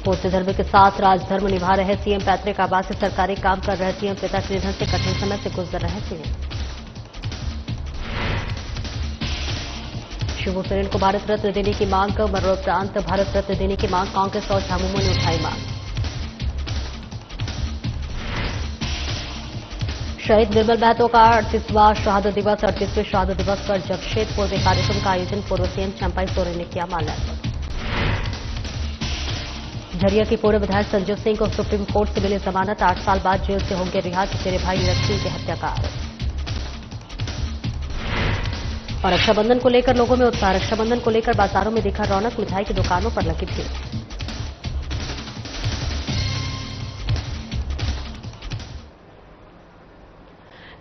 पूर्ण धर्म के साथ राजधर्म निभा रहे सीएम। पैतृक आवास से सरकारी काम कर रहे सीएम। पिता के निधन से कठिन समय से गुजर रहे सीएम। शिबू सोरेन को भारत रत्न देने की मांग। मरणोपरांत भारत रत्न देने की मांग कांग्रेस और झामुमो ने उठाई मांग। शहीद निर्मल महतो का 38वां शहादत दिवस। 38वें शहादत दिवस पर जमशेदपुर में कार्यक्रम का आयोजन। पूर्व सीएम चंपाई सोरेन ने किया माल्यार्पण। झरिया के पूर्व विधायक संजय सिंह को सुप्रीम कोर्ट से मिली जमानत। 8 साल बाद जेल से होंगे रिहा। चचेरे भाई नीरज सिंह की हत्या का आरोप। और रक्षाबंधन को लेकर लोगों में उत्साह। रक्षाबंधन को लेकर बाजारों में दिखा रौनक। मिठाई की दुकानों पर लगी भीड़।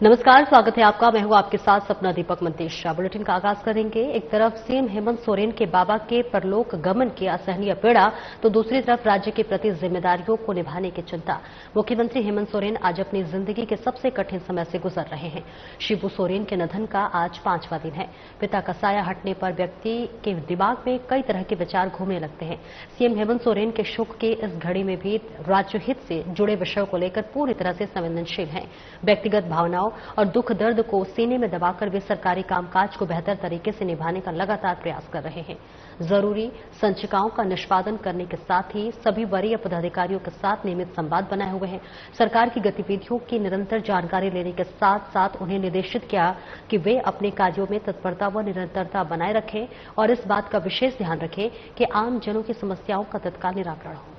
नमस्कार, स्वागत है आपका। मैं हूं आपके साथ सपना दीपक मंतेशा। बुलेटिन का आगाज करेंगे। एक तरफ सीएम हेमंत सोरेन के बाबा के परलोक गमन की असहनीय पीड़ा, तो दूसरी तरफ राज्य के प्रति जिम्मेदारियों को निभाने की चिंता। मुख्यमंत्री हेमंत सोरेन आज अपनी जिंदगी के सबसे कठिन समय से गुजर रहे हैं। शिबू सोरेन के निधन का आज 5वां दिन है। पिता का साया हटने पर व्यक्ति के दिमाग में कई तरह के विचार घूमने लगते हैं। सीएम हेमंत सोरेन के शोक के इस घड़ी में भी राज्य हित से जुड़े विषयों को लेकर पूरी तरह से संवेदनशील हैं। व्यक्तिगत भावनाओं और दुख दर्द को सीने में दबाकर वे सरकारी कामकाज को बेहतर तरीके से निभाने का लगातार प्रयास कर रहे हैं। जरूरी संचिकाओं का निष्पादन करने के साथ ही सभी वरीय पदाधिकारियों के साथ नियमित संवाद बनाए हुए हैं। सरकार की गतिविधियों की निरंतर जानकारी लेने के साथ साथ उन्हें निर्देशित किया कि वे अपने कार्यों में तत्परता व निरंतरता बनाए रखें और इस बात का विशेष ध्यान रखें कि आम जनों की समस्याओं का तत्काल निराकरण हो।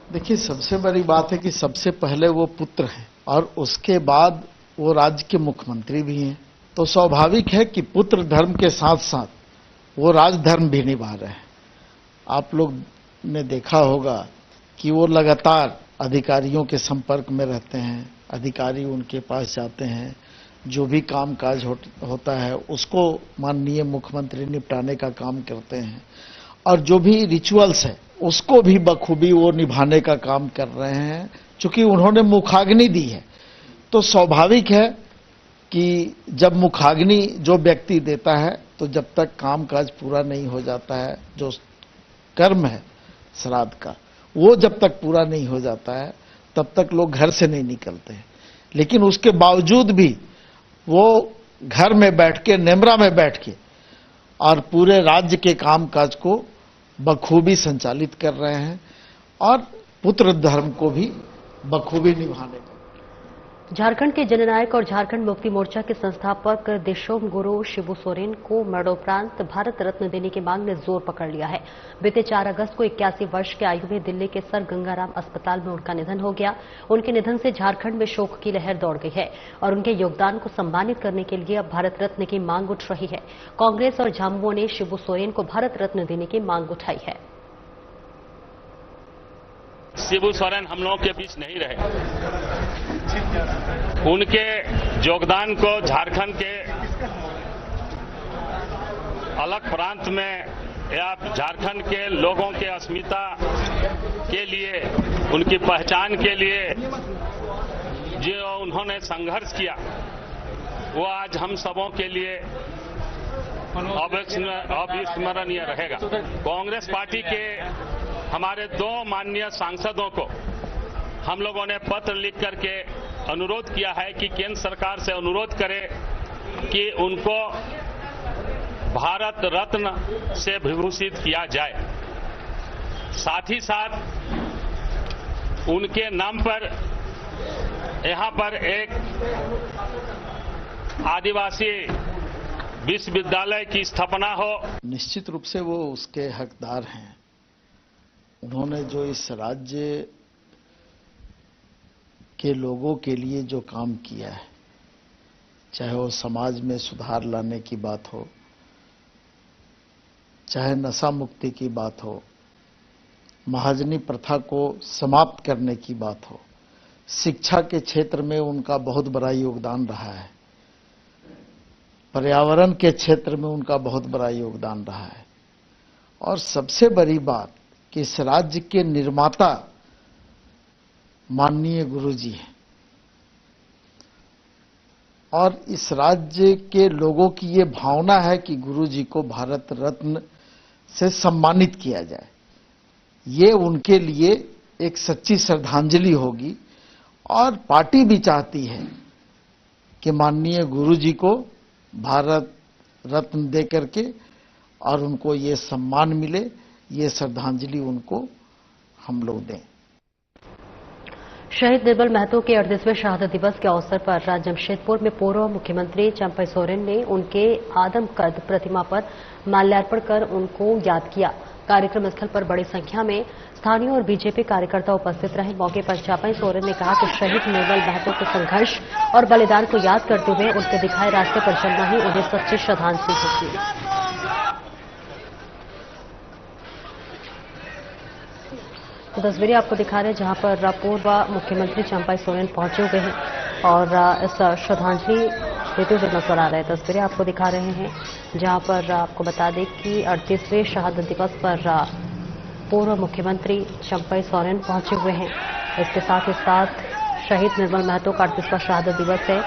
देखिए, सबसे बड़ी बात है कि सबसे पहले वो पुत्र हैं और उसके बाद वो राज्य के मुख्यमंत्री भी हैं। तो स्वाभाविक है कि पुत्र धर्म के साथ साथ वो राजधर्म भी निभा रहे हैं। आप लोग ने देखा होगा कि वो लगातार अधिकारियों के संपर्क में रहते हैं। अधिकारी उनके पास जाते हैं, जो भी काम काज होता है उसको माननीय मुख्यमंत्री निपटाने का काम करते हैं और जो भी रिचुअल्स है उसको भी बखूबी वो निभाने का काम कर रहे हैं। चूंकि उन्होंने मुखाग्नि दी है तो स्वाभाविक है कि जब मुखाग्नि जो व्यक्ति देता है तो जब तक काम काज पूरा नहीं हो जाता है, जो कर्म है श्राद्ध का, वो जब तक पूरा नहीं हो जाता है तब तक लोग घर से नहीं निकलते हैं। लेकिन उसके बावजूद भी वो घर में बैठ के, नेमरा में बैठ के और पूरे राज्य के काम काज को बखूबी संचालित कर रहे हैं और पुत्र धर्म को भी बखूबी निभाने का। झारखंड के जननायक और झारखंड मुक्ति मोर्चा के संस्थापक देशोम गुरु शिबू सोरेन को मरणोपरांत भारत रत्न देने की मांग ने जोर पकड़ लिया है। बीते 4 अगस्त को 81 वर्ष की आयु में दिल्ली के सर गंगाराम अस्पताल में उनका निधन हो गया। उनके निधन से झारखंड में शोक की लहर दौड़ गई है और उनके योगदान को सम्मानित करने के लिए अब भारत रत्न की मांग उठ रही है। कांग्रेस और झामुमो ने शिबू सोरेन को भारत रत्न देने की मांग उठाई है। शिबू सोरेन हम लोगों के बीच नहीं रहे। उनके योगदान को झारखंड के अलग प्रांत में या झारखंड के लोगों के अस्मिता के लिए, उनकी पहचान के लिए जो उन्होंने संघर्ष किया वो आज हम सबों के लिए अविस्मरणीय रहेगा। कांग्रेस पार्टी के हमारे 2 माननीय सांसदों को हम लोगों ने पत्र लिख करके अनुरोध किया है कि केंद्र सरकार से अनुरोध करें कि उनको भारत रत्न से विभूषित किया जाए। साथ ही साथ उनके नाम पर यहां पर एक आदिवासी विश्वविद्यालय की स्थापना हो। निश्चित रूप से वो उसके हकदार हैं। उन्होंने जो इस राज्य के लोगों के लिए जो काम किया है, चाहे वो समाज में सुधार लाने की बात हो, चाहे नशा मुक्ति की बात हो, महाजनी प्रथा को समाप्त करने की बात हो, शिक्षा के क्षेत्र में उनका बहुत बड़ा योगदान रहा है, पर्यावरण के क्षेत्र में उनका बहुत बड़ा योगदान रहा है और सबसे बड़ी बात कि इस राज्य के निर्माता माननीय गुरुजी हैं और इस राज्य के लोगों की ये भावना है कि गुरुजी को भारत रत्न से सम्मानित किया जाए। ये उनके लिए एक सच्ची श्रद्धांजलि होगी और पार्टी भी चाहती है कि माननीय गुरु जी को भारत रत्न दे करके और उनको ये सम्मान मिले, ये श्रद्धांजलि उनको हम लोग दें। शहीद निर्मल महतो के 38वें शहादत दिवस के अवसर पर जमशेदपुर में पूर्व मुख्यमंत्री चंपई सोरेन ने उनके आदमकद प्रतिमा पर माल्यार्पण कर उनको याद किया। कार्यक्रम स्थल पर बड़ी संख्या में स्थानीय और बीजेपी कार्यकर्ता उपस्थित रहे। मौके पर चंपई सोरेन ने कहा कि शहीद निर्मल महतो के संघर्ष और बलिदान को याद करते हुए उनके दिखाए रास्ते पर चलना ही उन्हें सच्ची श्रद्धांजलि होगी। तो तस्वीरें आपको दिखा रहे हैं जहां पर पूर्व मुख्यमंत्री चंपई सोरेन पहुंचे हुए हैं और इस श्रद्धांजलि देते हुए नजर आ रहे हैं। तस्वीरें आपको दिखा रहे हैं जहां पर आपको बता दें कि 38वें शहादत दिवस पर पूर्व मुख्यमंत्री चंपई सोरेन पहुंचे हुए हैं। इसके साथ ही साथ शहीद निर्मल महतो का 38वां शहादत दिवस है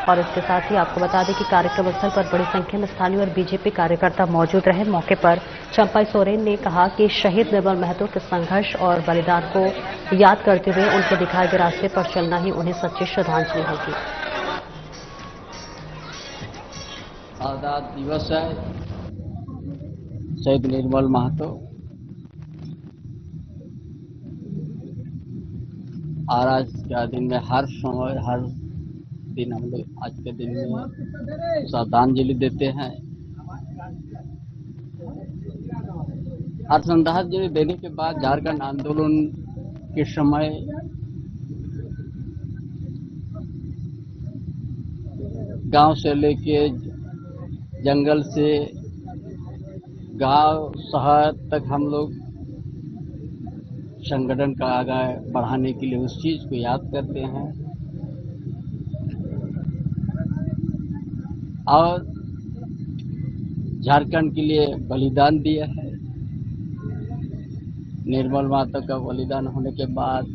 और इसके साथ ही आपको बता दें कि कार्यक्रम स्थल पर बड़ी संख्या में स्थानीय और बीजेपी कार्यकर्ता मौजूद रहे। मौके पर चंपई सोरेन ने कहा कि शहीद निर्मल महतो के संघर्ष और बलिदान को याद करते हुए उनके दिखाए गए रास्ते पर चलना ही उन्हें सच्ची श्रद्धांजलि होगी। आजाद दिवस है शहीद निर्मल महतो और आज के दिन में हर समय हर दिन हम लोग आज के दिन में श्रद्धांजलि देते हैं। और श्रद्धांजलि देने के बाद झारखंड आंदोलन के समय गांव से लेके जंगल से गांव शहर तक हम लोग संगठन का आगे बढ़ाने के लिए उस चीज को याद करते हैं और झारखंड के लिए बलिदान दिया है। निर्मल महतो का बलिदान होने के बाद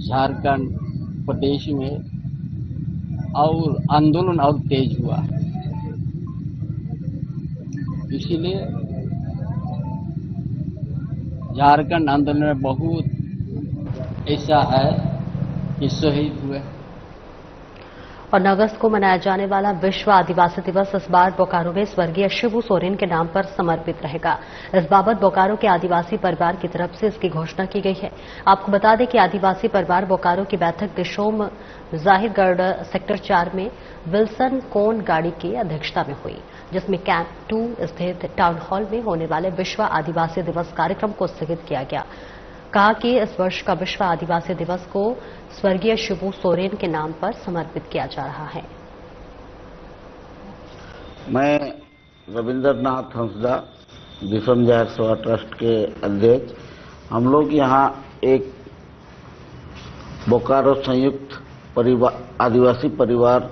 झारखंड प्रदेश में और आंदोलन और तेज हुआ। इसीलिए झारखंड आंदोलन में बहुत ऐसा है कि शहीद हुए। और 9 अगस्त को मनाया जाने वाला विश्व आदिवासी दिवस इस बार बोकारो में स्वर्गीय शिबू सोरेन के नाम पर समर्पित रहेगा। इस बाबत बोकारो के आदिवासी परिवार की तरफ से इसकी घोषणा की गई है। आपको बता दें कि आदिवासी परिवार बोकारो की बैठक दिशोम जाहिरगढ़ सेक्टर 4 में विल्सन कोन गाड़ी की अध्यक्षता में हुई, जिसमें कैंप 2 स्थित टाउन हॉल में होने वाले विश्व आदिवासी दिवस कार्यक्रम को स्थगित किया गया। कहा कि इस वर्ष का विश्व आदिवासी दिवस को स्वर्गीय शिबू सोरेन के नाम पर समर्पित किया जा रहा है। मैं रविंद्रनाथ हंसदा दिशम जाहिर सभा ट्रस्ट के अध्यक्ष। हम लोग यहाँ एक बोकारो संयुक्त आदिवासी परिवार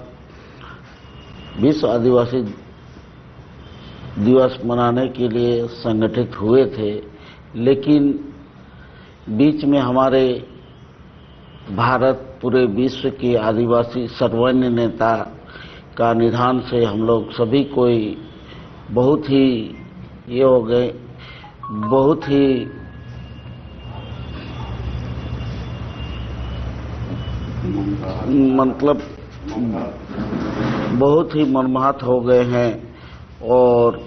विश्व आदिवासी दिवस मनाने के लिए संगठित हुए थे, लेकिन बीच में हमारे भारत पूरे विश्व के आदिवासी सर्वमान्य नेता का निधन से हम लोग सभी कोई बहुत ही ये हो गए, बहुत ही मतलब बहुत ही मनमोहक हो गए हैं और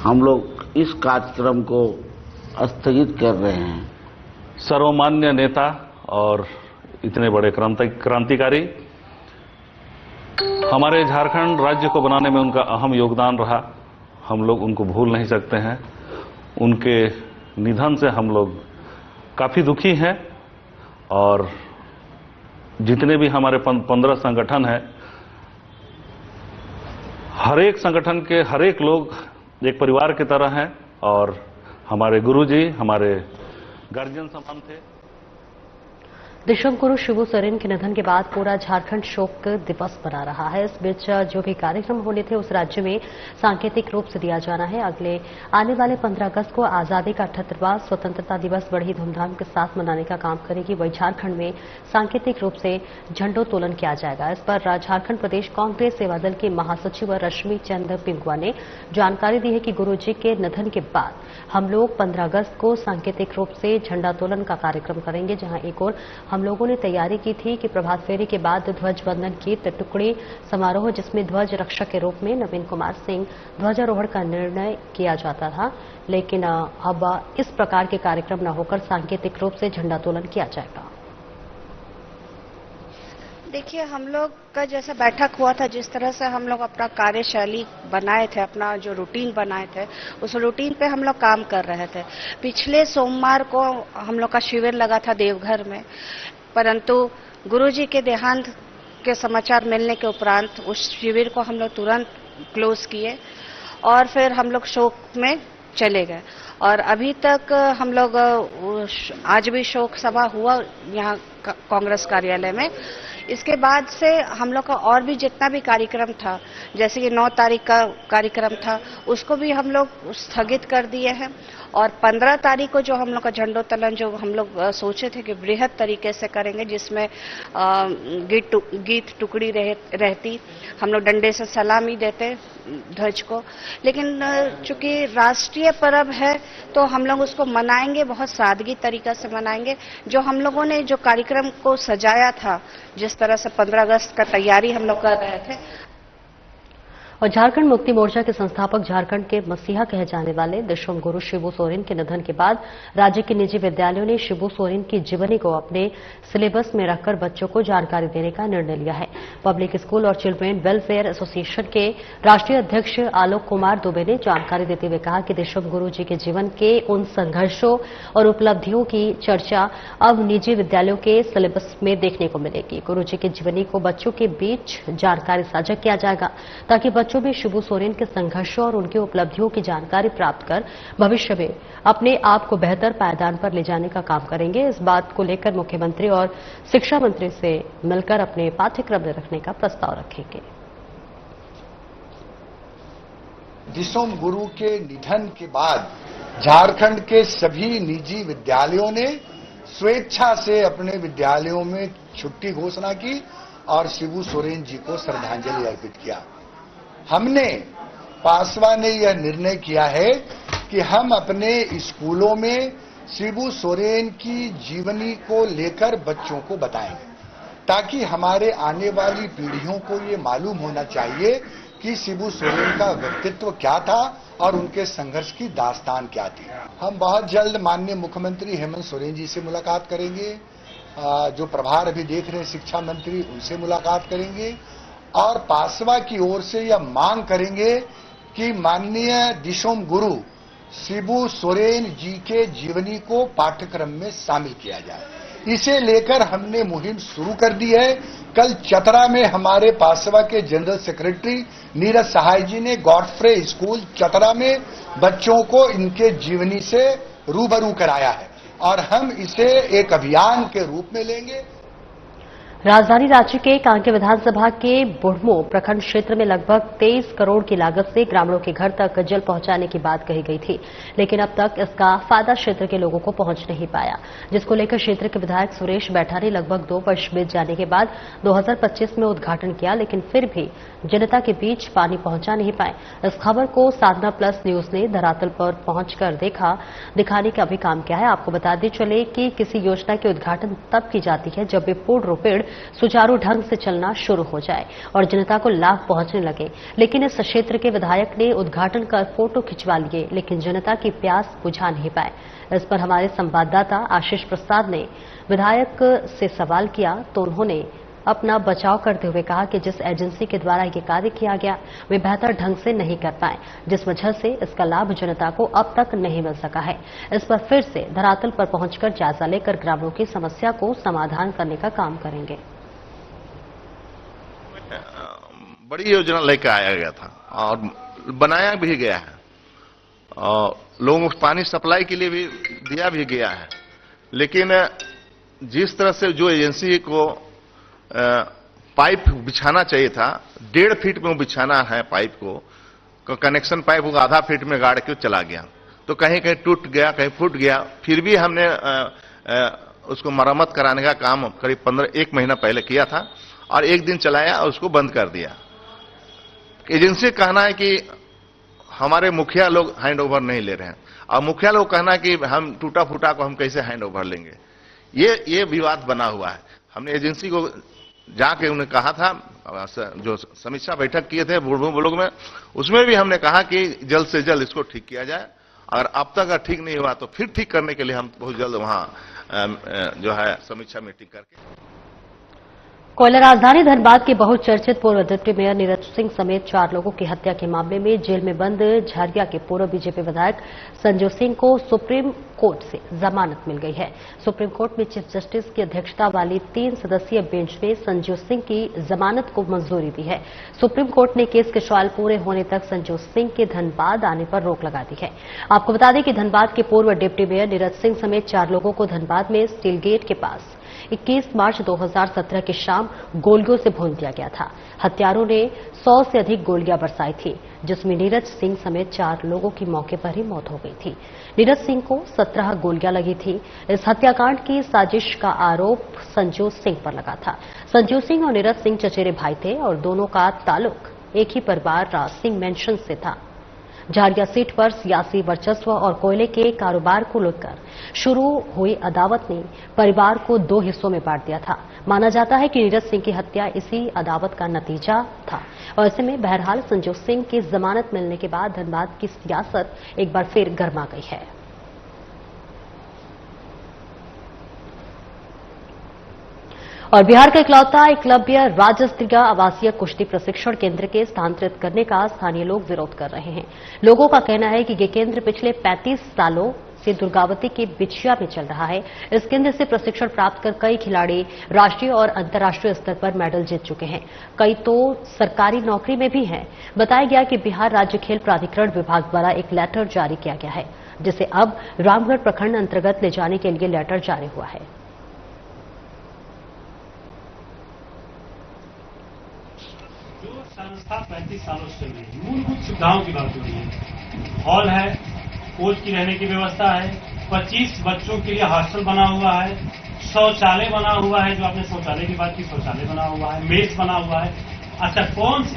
हम लोग इस कार्यक्रम को स्थगित कर रहे हैं। सर्वमान्य नेता और इतने बड़े क्रांतिकारी, हमारे झारखंड राज्य को बनाने में उनका अहम योगदान रहा। हम लोग उनको भूल नहीं सकते हैं। उनके निधन से हम लोग काफी दुखी हैं और जितने भी हमारे 15 संगठन हैं, हर एक संगठन के हर एक लोग एक परिवार की तरह हैं और हमारे गुरुजी हमारे गार्जियन समान थे। दिशम गुरु शिबू सोरेन के निधन के बाद पूरा झारखंड शोक दिवस मना रहा है। इस बीच जो भी कार्यक्रम होने थे उस राज्य में सांकेतिक रूप से दिया जाना है। अगले आने वाले 15 अगस्त को आजादी का 78वां स्वतंत्रता दिवस बड़ी धूमधाम के साथ मनाने का काम करेगी। वहीं झारखंड में सांकेतिक रूप से झंडोत्तोलन किया जाएगा। इस पर झारखंड प्रदेश कांग्रेस सेवा दल की महासचिव रश्मि चंद्र पिंगुआ ने जानकारी दी है कि गुरुजी के निधन के बाद हम लोग 15 अगस्त को सांकेतिक रूप से झंडोत्तोलन का कार्यक्रम करेंगे। जहां एक ओर हम लोगों ने तैयारी की थी कि प्रभात फेरी के बाद ध्वज वंदन गीत टुकड़ी समारोह, जिसमें ध्वज रक्षक के रूप में नवीन कुमार सिंह ध्वजारोहण का निर्णय किया जाता था, लेकिन अब इस प्रकार के कार्यक्रम न होकर सांकेतिक रूप से झंडोत्तोलन किया जाएगा। देखिए, हम लोग का जैसा बैठक हुआ था, जिस तरह से हम लोग अपना कार्यशैली बनाए थे, अपना जो रूटीन बनाए थे, उस रूटीन पे हम लोग काम कर रहे थे। पिछले सोमवार को हम लोग का शिविर लगा था देवघर में, परंतु गुरुजी के देहांत के समाचार मिलने के उपरांत उस शिविर को हम लोग तुरंत क्लोज किए और फिर हम लोग शोक में चले गए। और अभी तक हम लोग आज भी शोक सभा हुआ यहाँ कांग्रेस कार्यालय में। इसके बाद से हम लोग का और भी जितना भी कार्यक्रम था, जैसे कि 9 तारीख का कार्यक्रम था, उसको भी हम लोग स्थगित कर दिए हैं। और 15 तारीख को जो हम लोग का झंडोत्तोलन जो हम लोग सोचे थे कि बृहद तरीके से करेंगे, जिसमें गीत टुकड़ी रहती, हम लोग डंडे से सलामी देते ध्वज को। लेकिन चूंकि राष्ट्रीय पर्व है तो हम लोग उसको मनाएंगे, बहुत सादगी तरीका से मनाएंगे। जो हम लोगों ने जो कार्यक्रम को सजाया था, जिस तरह से 15 अगस्त का तैयारी हम लोग कर रहे थे। और झारखंड मुक्ति मोर्चा के संस्थापक, झारखंड के मसीहा कहे जाने वाले दिशोम गुरु शिबू सोरेन के निधन के बाद राज्य के निजी विद्यालयों ने शिबू सोरेन की जीवनी को अपने सिलेबस में रखकर बच्चों को जानकारी देने का निर्णय लिया है। पब्लिक स्कूल और चिल्ड्रेन वेलफेयर एसोसिएशन के राष्ट्रीय अध्यक्ष आलोक कुमार दुबे ने जानकारी देते हुए कहा कि दिशोम गुरु जी के जीवन के उन संघर्षों और उपलब्धियों की चर्चा अब निजी विद्यालयों के सिलेबस में देखने को मिलेगी। गुरु जी की जीवनी को बच्चों के बीच जानकारी साझा किया जाएगा, ताकि बच्चों भी शिबू सोरेन के संघर्षों और उनकी उपलब्धियों की जानकारी प्राप्त कर भविष्य में अपने आप को बेहतर पायदान पर ले जाने का काम करेंगे। इस बात को लेकर मुख्यमंत्री और शिक्षा मंत्री से मिलकर अपने पाठ्यक्रम में रखने का प्रस्ताव रखेंगे। दिशोम गुरु के निधन के बाद झारखंड के सभी निजी विद्यालयों ने स्वेच्छा से अपने विद्यालयों में छुट्टी घोषणा की और शिबू सोरेन जी को श्रद्धांजलि अर्पित किया। हमने पासवा ने यह निर्णय किया है कि हम अपने स्कूलों में शिबू सोरेन की जीवनी को लेकर बच्चों को बताएंगे, ताकि हमारे आने वाली पीढ़ियों को ये मालूम होना चाहिए कि शिबू सोरेन का व्यक्तित्व क्या था और उनके संघर्ष की दास्तान क्या थी। हम बहुत जल्द माननीय मुख्यमंत्री हेमंत सोरेन जी से मुलाकात करेंगे, जो प्रभार अभी देख रहे हैं शिक्षा मंत्री, उनसे मुलाकात करेंगे और पासवा की ओर से यह मांग करेंगे कि माननीय दिशोम गुरु शिबू सोरेन जी के जीवनी को पाठ्यक्रम में शामिल किया जाए। इसे लेकर हमने मुहिम शुरू कर दी है। कल चतरा में हमारे पासवा के जनरल सेक्रेटरी नीरज सहाय जी ने गॉडफ्रे स्कूल चतरा में बच्चों को इनके जीवनी से रूबरू कराया है और हम इसे एक अभियान के रूप में लेंगे। राजधानी रांची के कांके विधानसभा के बुढ़मो प्रखंड क्षेत्र में लगभग 23 करोड़ की लागत से ग्रामीणों के घर तक जल पहुंचाने की बात कही गई थी, लेकिन अब तक इसका फायदा क्षेत्र के लोगों को पहुंच नहीं पाया, जिसको लेकर क्षेत्र के विधायक सुरेश बैठा ने लगभग 2 वर्ष बीत जाने के बाद 2025 में उद्घाटन किया, लेकिन फिर भी जनता के बीच पानी पहुंचा नहीं पाए। इस खबर को साधना प्लस न्यूज ने धरातल पर पहुंचकर दिखाने का भी काम किया है। आपको बता दें चले कि किसी योजना के उद्घाटन तब की जाती है जब वे पूर्ण रूपेण सुचारू ढंग से चलना शुरू हो जाए और जनता को लाभ पहुंचने लगे। लेकिन इस क्षेत्र के विधायक ने उद्घाटन कर फोटो खिंचवा लिए, लेकिन जनता की प्यास बुझा नहीं पाए। इस पर हमारे संवाददाता आशीष प्रसाद ने विधायक से सवाल किया तो उन्होंने अपना बचाव करते हुए कहा कि जिस एजेंसी के द्वारा ये कार्य किया गया वे बेहतर ढंग से नहीं कर पाए, जिस वजह से इसका लाभ जनता को अब तक नहीं मिल सका है। इस पर फिर से धरातल पर पहुंचकर जायजा लेकर ग्रामीणों की समस्या को समाधान करने का काम करेंगे। बड़ी योजना लेकर आया गया था और बनाया भी गया है और लोगों को पानी सप्लाई के लिए भी दिया भी गया है, लेकिन जिस तरह से जो एजेंसी को पाइप बिछाना चाहिए था 1.5 फीट में बिछाना है पाइप को, कनेक्शन पाइप वो आधा फीट में गाड़ के चला गया, तो कहीं कहीं टूट गया, कहीं फूट गया। फिर भी हमने उसको मरम्मत कराने का काम करीब 1 महीना पहले किया था और 1 दिन चलाया और उसको बंद कर दिया। एजेंसी का कहना है कि हमारे मुखिया लोग हैंड ओवर नहीं ले रहे हैं और मुखिया लोग कहना है कि हम टूटा फूटा को हम कैसे हैंड ओवर लेंगे। ये विवाद बना हुआ है। हमने एजेंसी को जाके उन्हें कहा था, जो समीक्षा बैठक किए थे ब्लॉक में, उसमें भी हमने कहा कि जल्द से जल्द इसको ठीक किया जाए। अगर अब तक अगर ठीक नहीं हुआ तो फिर ठीक करने के लिए हम बहुत जल्द वहां जो है समीक्षा मीटिंग करके। कोयला राजधानी धनबाद के बहुचर्चित पूर्व डिप्टी मेयर नीरज सिंह समेत 4 लोगों की हत्या के मामले में जेल में बंद झरिया के पूर्व बीजेपी विधायक संजू सिंह को सुप्रीम कोर्ट से जमानत मिल गई है। सुप्रीम कोर्ट में चीफ जस्टिस की अध्यक्षता वाली 3 सदस्यीय बेंच ने संजू सिंह की जमानत को मंजूरी दी है। सुप्रीम कोर्ट ने केस के ट्रायल पूरे होने तक संजू सिंह के धनबाद आने पर रोक लगा दी है। आपको बता दें कि धनबाद के पूर्व डिप्टी मेयर नीरज सिंह समेत 4 लोगों को धनबाद में स्टील गेट के पास 21 मार्च 2017 की शाम गोलियों से भून दिया गया था। हत्यारों ने 100 से अधिक गोलियां बरसाई थी, जिसमें नीरज सिंह समेत 4 लोगों की मौके पर ही मौत हो गई थी। नीरज सिंह को 17 गोलियां लगी थी। इस हत्याकांड की साजिश का आरोप संजू सिंह पर लगा था। संजू सिंह और नीरज सिंह चचेरे भाई थे और दोनों का ताल्लुक एक ही परिवार राज सिंह मेंशन से था। झारिया सीट पर सियासी वर्चस्व और कोयले के कारोबार को लेकर शुरू हुई अदावत ने परिवार को 2 हिस्सों में बांट दिया था। माना जाता है कि नीरज सिंह की हत्या इसी अदावत का नतीजा था और ऐसे में बहरहाल संजू सिंह की जमानत मिलने के बाद धनबाद की सियासत एक बार फिर गर्मा गई है। और बिहार का इकलौता एकलव्य राज्य स्तरीय आवासीय कुश्ती प्रशिक्षण केंद्र के स्थानांतरित करने का स्थानीय लोग विरोध कर रहे हैं। लोगों का कहना है कि ये केंद्र पिछले 35 सालों से दुर्गावती के बिछिया में चल रहा है। इस केंद्र से प्रशिक्षण प्राप्त कर कई खिलाड़ी राष्ट्रीय और अंतर्राष्ट्रीय स्तर पर मेडल जीत चुके हैं। कई तो सरकारी नौकरी में भी हैं। बताया गया कि बिहार राज्य खेल प्राधिकरण विभाग द्वारा एक लेटर जारी किया गया है, जिसे अब रामगढ़ प्रखंड अंतर्गत ले जाने के लिए लेटर जारी हुआ है। संस्था 35 सालों से चल रही है। मूलभूत सुविधाओं की बात हो रही है। हॉल है, कोच की रहने की व्यवस्था है, 25 बच्चों के लिए हॉस्टल बना हुआ है, शौचालय बना हुआ है, जो आपने शौचालय की बात की, शौचालय बना हुआ है, मेस बना हुआ है। अच्छा,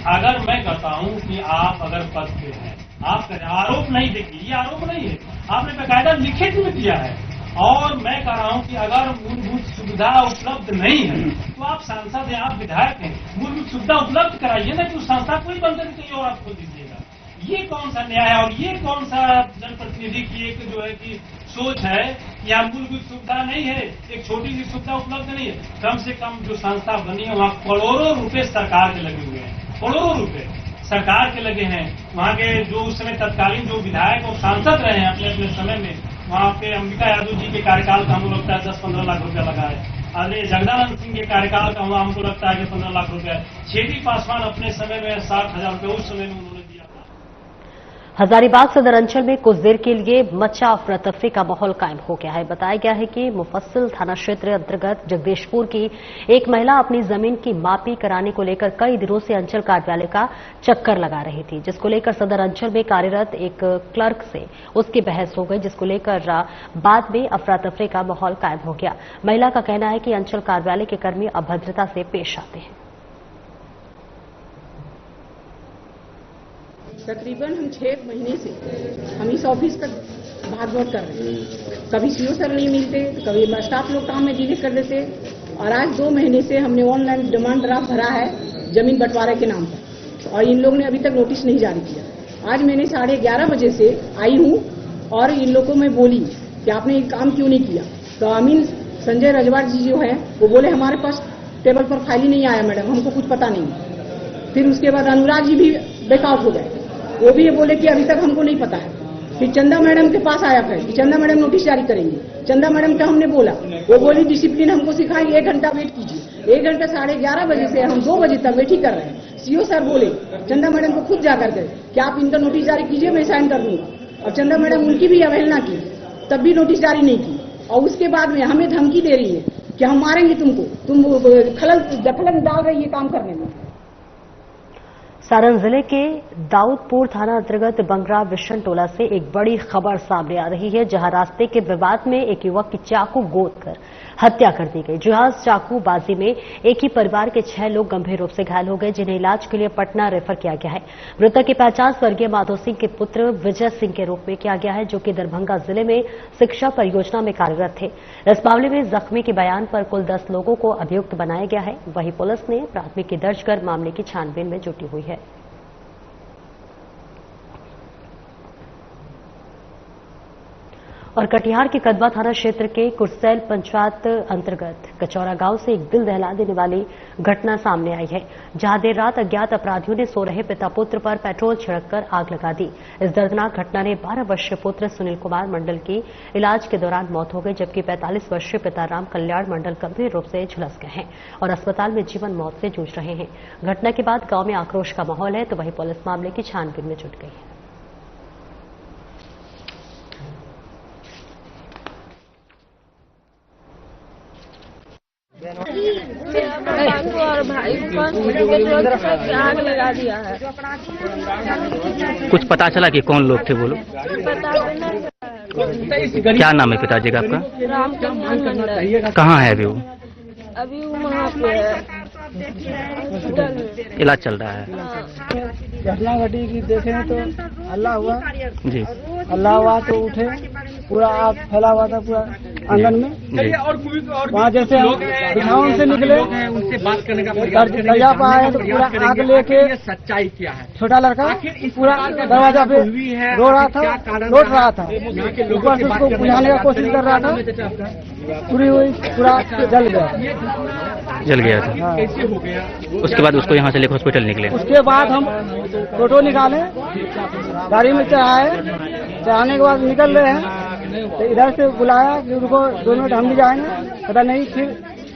अगर मैं कहता हूं कि आप अगर पद पे हैं, आप करें, आरोप नहीं, देखिए ये आरोप नहीं है, आपने बेकायदा लिखित में किया है। और मैं कह रहा हूं कि अगर मूलभूत सुविधा उपलब्ध नहीं है तो आप सांसद हैं, आप विधायक हैं, मूलभूत सुविधा उपलब्ध कराइए ना, कि उस संस्था को ही बंद करके कहीं और आपको दीजिएगा। ये कौन सा न्याय है और ये कौन सा जनप्रतिनिधि की एक जो है कि सोच है कि यहाँ मूलभूत सुविधा नहीं है, एक छोटी सी सुविधा उपलब्ध नहीं है। कम से कम जो संस्था बनी है वहाँ करोड़ों रुपए सरकार के लगे हुए हैं, करोड़ों रुपए सरकार के लगे हैं। वहाँ के जो उस समय तत्कालीन जो विधायक और सांसद रहे हैं अपने अपने समय में, वहाँ पे अंबिका यादव जी के कार्यकाल का हमको लगता है 10-15 लाख रुपया लगा है। अरे जगदानंद सिंह के कार्यकाल का हुआ हमको लगता है कि 15 लाख रुपया। छेदी पासवान अपने समय में 60,000 रुपये उस समय में उन्होंने दिया था। हजारीबाग सदर अंचल में कुछ देर के लिए मचा अफरा तफरी का माहौल कायम हो गया है। बताया गया है कि मुफस्सिल थाना क्षेत्र अंतर्गत जगदीशपुर की एक महिला अपनी जमीन की मापी कराने को लेकर कई दिनों से अंचल कार्यालय का चक्कर लगा रही थी, जिसको लेकर सदर अंचल में कार्यरत एक क्लर्क से उसकी बहस हो गई, जिसको लेकर बाद में अफरा तफरी का माहौल कायम हो गया। महिला का कहना है कि अंचल कार्यालय के कर्मी अभद्रता से पेश आते हैं। तकरीबन हम 6 महीने से हम इस ऑफिस पर भाग दौड़ कर रहे हैं। कभी सीओ सर नहीं मिलते, कभी स्टाफ लोग काम में डिले कर देते, और आज 2 महीने से हमने ऑनलाइन डिमांड ड्राफ्ट भरा है जमीन बंटवारे के नाम पर, और इन लोगों ने अभी तक नोटिस नहीं जारी किया। आज मैंने 11:30 बजे से आई हूँ और इन लोगों को मैं बोली कि आपने ये काम क्यों नहीं किया, तो अमीन संजय रजवाड़ जी जो है वो बोले हमारे पास टेबल पर फाइल ही नहीं आया मैडम, हमको कुछ पता नहीं। फिर उसके बाद अनुराग जी भी बैकआउट हो गए, वो भी ये बोले कि अभी तक हमको नहीं पता है। फिर चंदा मैडम के पास आया फिर कि चंदा मैडम नोटिस जारी करेंगे। चंदा मैडम का हमने बोला, वो बोली डिसिप्लिन हमको सिखाएंगे, 1 घंटा वेट कीजिए। 1 घंटा 11:30 बजे से हम 2 बजे तक वेट ही कर रहे हैं। सीओ सर बोले चंदा मैडम को खुद जाकर गए कि आप इनका नोटिस जारी कीजिए, मैं साइन कर दूंगा। और चंदा मैडम उनकी भी अवहेलना की, तब भी नोटिस जारी नहीं की, और उसके बाद में हमें धमकी दे रही है कि हम मारेंगे तुमको, तुम दखल डाल रही है काम करने में। सारण जिले के दाऊदपुर थाना अंतर्गत बंगरा विशन टोला से एक बड़ी खबर सामने आ रही है, जहां रास्ते के विवाद में एक युवक की चाकू गोद कर हत्या कर दी गई। जहां चाकूबाजी में एक ही परिवार के 6 लोग गंभीर रूप से घायल हो गए, जिन्हें इलाज के लिए पटना रेफर किया गया है। मृतक की पहचान स्वर्गीय माधो सिंह के पुत्र विजय सिंह के रूप में किया गया है, जो कि दरभंगा जिले में शिक्षा परियोजना में कार्यरत थे। इस मामले में जख्मी के बयान पर कुल 10 लोगों को अभियुक्त बनाया गया है। वहीं पुलिस ने प्राथमिकी दर्ज कर मामले की छानबीन में जुटी हुई है। और कटिहार के कदवा थाना क्षेत्र के कुरसैल पंचायत अंतर्गत कचौरा गांव से एक दिल दहला देने वाली घटना सामने आई है, जहां देर रात अज्ञात अपराधियों ने सो रहे पिता पुत्र पर पेट्रोल छिड़ककर आग लगा दी। इस दर्दनाक घटना ने 12 वर्षीय पुत्र सुनील कुमार मंडल की इलाज के दौरान मौत हो गई, जबकि 45 वर्षीय पिता राम कल्याण मंडल गंभीर रूप से झुलस गए हैं और अस्पताल में जीवन मौत से जूझ रहे हैं। घटना के बाद गांव में आक्रोश का माहौल है, तो वहीं पुलिस मामले की छानबीन में जुट गई है। और भाई आग लगा दिया है। कुछ पता चला कि कौन लोग थे वो लोग? क्या नाम है पिताजी का आपका? राम मंडल। कहाँ है अभी वो? अभी वो वहाँ पे है, हॉस्पिटल में इलाज चल रहा है। घटना घटी की देखें तो हल्ला हुआ जी, हल्ला हुआ तो उठे, पूरा आग फैला हुआ था पूरा आंगन में। वहाँ जैसे बिछावन से निकले उनसे बात करने का दरवाजा पर आए तो पूरा आग लेके सच्चाई क्या है, छोटा लड़का पूरा दरवाजा पे रो रहा था, लौट रहा था, ऊपर से उसको बुझाने का कोशिश कर रहा था, पूरी हुई पूरा जल गया था। हाँ। उसके बाद उसको यहाँ से लेकर हॉस्पिटल निकले। उसके बाद हम फोटो निकाले, गाड़ी में चढ़ाने के बाद निकल रहे हैं, तो इधर से बुलाया कि उनको 2 मिनट हम भी जाएंगे, पता नहीं, फिर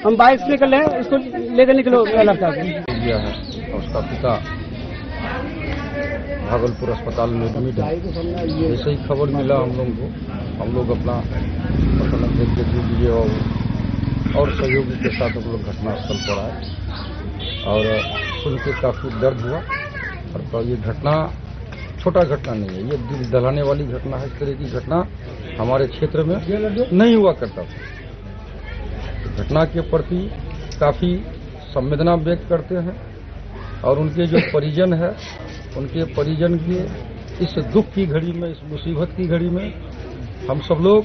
हम बाइक से निकल रहे हैं, इसको लेकर निकलो लड़का गया है। उसका पिता भागलपुर अस्पताल में एडमिट है। जैसे ही खबर मिला हम लोगों को, हम लोग अपना और सहयोगी के साथ हम लोग घटनास्थल पर आए और सुन के काफी दर्द हुआ। और तो ये घटना छोटा घटना नहीं है, ये दिल दहलाने वाली घटना है। इस तरह की घटना हमारे क्षेत्र में नहीं हुआ करता था। घटना के प्रति काफी संवेदना व्यक्त करते हैं और उनके जो परिजन है, उनके परिजन के इस दुख की घड़ी में, इस मुसीबत की घड़ी में हम सब लोग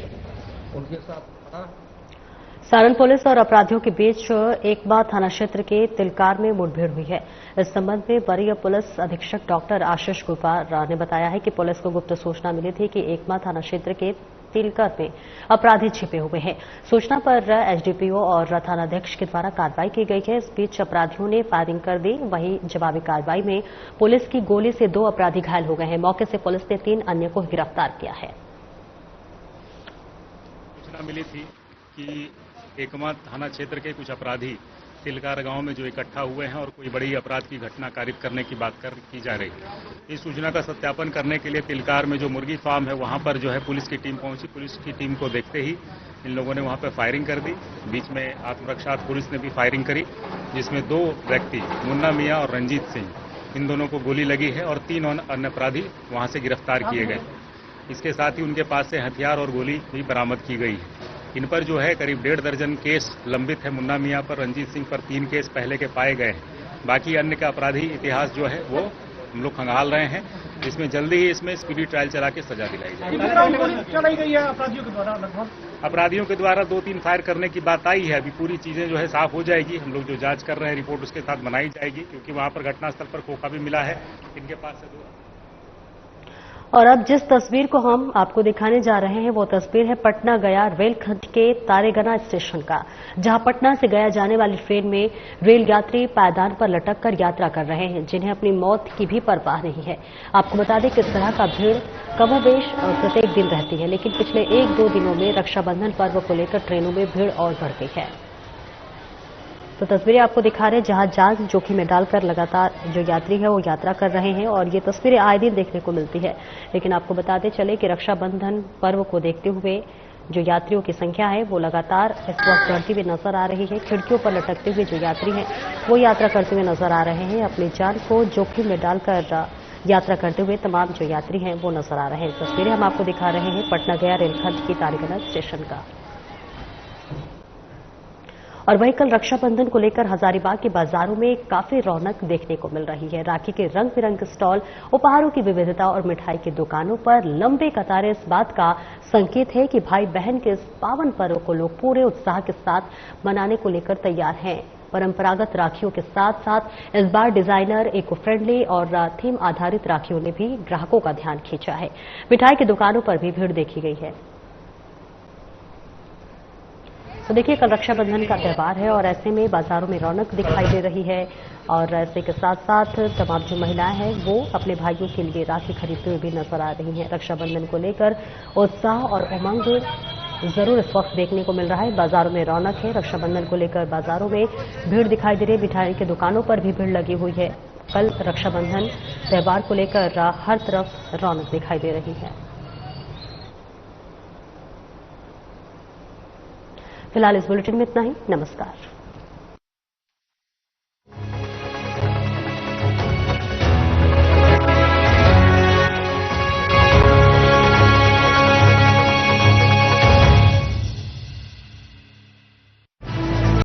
उनके साथ। सारण पुलिस और अपराधियों के बीच एकमा थाना क्षेत्र के तिलकार में मुठभेड़ हुई है। इस संबंध में वरीय पुलिस अधीक्षक डॉक्टर आशीष गुप्ता ने बताया है कि पुलिस को गुप्त सूचना मिली थी कि एकमा थाना क्षेत्र के तिलकर में अपराधी छिपे हुए हैं। सूचना पर एसडीपीओ और थानाध्यक्ष के द्वारा कार्रवाई की गई है। इस बीच अपराधियों ने फायरिंग कर दी। वहीं जवाबी कार्रवाई में पुलिस की गोली से 2 अपराधी घायल हो गए हैं। मौके से पुलिस ने 3 अन्य को गिरफ्तार किया है। सूचना मिली थी कि एकमा थाना क्षेत्र के कुछ अपराधी तिलकार गांव में जो इकट्ठा हुए हैं और कोई बड़ी अपराध की घटना कारित करने की बात की जा रही है। इस सूचना का सत्यापन करने के लिए तिलकार में जो मुर्गी फार्म है वहां पर जो है पुलिस की टीम पहुंची। पुलिस की टीम को देखते ही इन लोगों ने वहां पर फायरिंग कर दी। बीच में आत्मरक्षा पुलिस ने भी फायरिंग करी, जिसमें 2 व्यक्ति मुन्ना मियां और रंजीत सिंह, इन दोनों को गोली लगी है और 3 अन्य अपराधी वहां से गिरफ्तार किए गए। इसके साथ ही उनके पास से हथियार और गोली भी बरामद की गई है। इन पर जो है करीब 1.5 दर्जन केस लंबित है। मुन्ना मियां पर, रंजीत सिंह पर 3 केस पहले के पाए गए हैं। बाकी अन्य का आपराधी इतिहास जो है वो हम लोग खंगाल रहे हैं, जिसमें जल्दी ही इसमें स्पीडी ट्रायल चला के सजा दिलाई जाएगी। चलाई गई है अपराधियों के द्वारा, लगभग अपराधियों के द्वारा 2-3 फायर करने की बात आई है। अभी पूरी चीजें जो है साफ हो जाएगी। हम लोग जो जांच कर रहे हैं रिपोर्ट उसके साथ बनाई जाएगी, क्योंकि वहां पर घटनास्थल पर खोखा भी मिला है इनके पास से 2। और अब जिस तस्वीर को हम आपको दिखाने जा रहे हैं वो तस्वीर है पटना गया रेलखंड के तारेगना स्टेशन का, जहां पटना से गया जाने वाली ट्रेन में रेल यात्री पायदान पर लटक कर यात्रा कर रहे हैं, जिन्हें अपनी मौत की भी परवाह नहीं है। आपको बता दें किस तरह का भीड़ कमोबेश प्रत्येक दिन रहती है, लेकिन पिछले 1-2 दिनों में रक्षाबंधन पर्व को लेकर ट्रेनों में भीड़ और बढ़ गई है। तो तस्वीरें आपको दिखा रहे हैं जहां जान जोखिम में डालकर लगातार जो यात्री है वो यात्रा कर रहे हैं और ये तस्वीरें आए दिन देखने को मिलती है। लेकिन आपको बताते चले कि रक्षाबंधन पर्व को देखते हुए जो यात्रियों की संख्या है वो लगातार इस वक्त बढ़ती हुई नजर आ रही है। खिड़कियों पर लटकते हुए जो यात्री हैं वो यात्रा करते हुए नजर आ रहे हैं। अपनी जान को जोखिम में डालकर यात्रा करते हुए तमाम जो यात्री हैं वो नजर आ रहे हैं। तस्वीरें हम आपको दिखा रहे हैं पटना गया रेलखंड की तारागढ़ स्टेशन का। और वहीं कल रक्षाबंधन को लेकर हजारीबाग के बाजारों में काफी रौनक देखने को मिल रही है। राखी के रंग बिरंगे स्टॉल, उपहारों की विविधता और मिठाई की दुकानों पर लंबे कतारें इस बात का संकेत है कि भाई बहन के इस पावन पर्व को लोग पूरे उत्साह के साथ मनाने को लेकर तैयार हैं। परंपरागत राखियों के साथ साथ इस बार डिजाइनर, इको फ्रेंडली और थीम आधारित राखियों ने भी ग्राहकों का ध्यान खींचा है। मिठाई की दुकानों पर भी भीड़ देखी गई है। तो देखिए, कल रक्षाबंधन का त्यौहार है और ऐसे में बाजारों में रौनक दिखाई दे रही है और ऐसे के साथ साथ तमाम जो महिलाएं हैं वो अपने भाइयों के लिए राखी खरीदते हुए भी नजर आ रही हैं। रक्षाबंधन को लेकर उत्साह और उमंग जरूर इस वक्त देखने को मिल रहा है। बाजारों में रौनक है। रक्षाबंधन को लेकर बाजारों में भीड़ दिखाई दे रही है। मिठाई की दुकानों पर भी भीड़ लगी हुई है। कल रक्षाबंधन त्यौहार को लेकर हर तरफ रौनक दिखाई दे रही है। फिलहाल इस बुलेटिन में इतना ही। नमस्कार।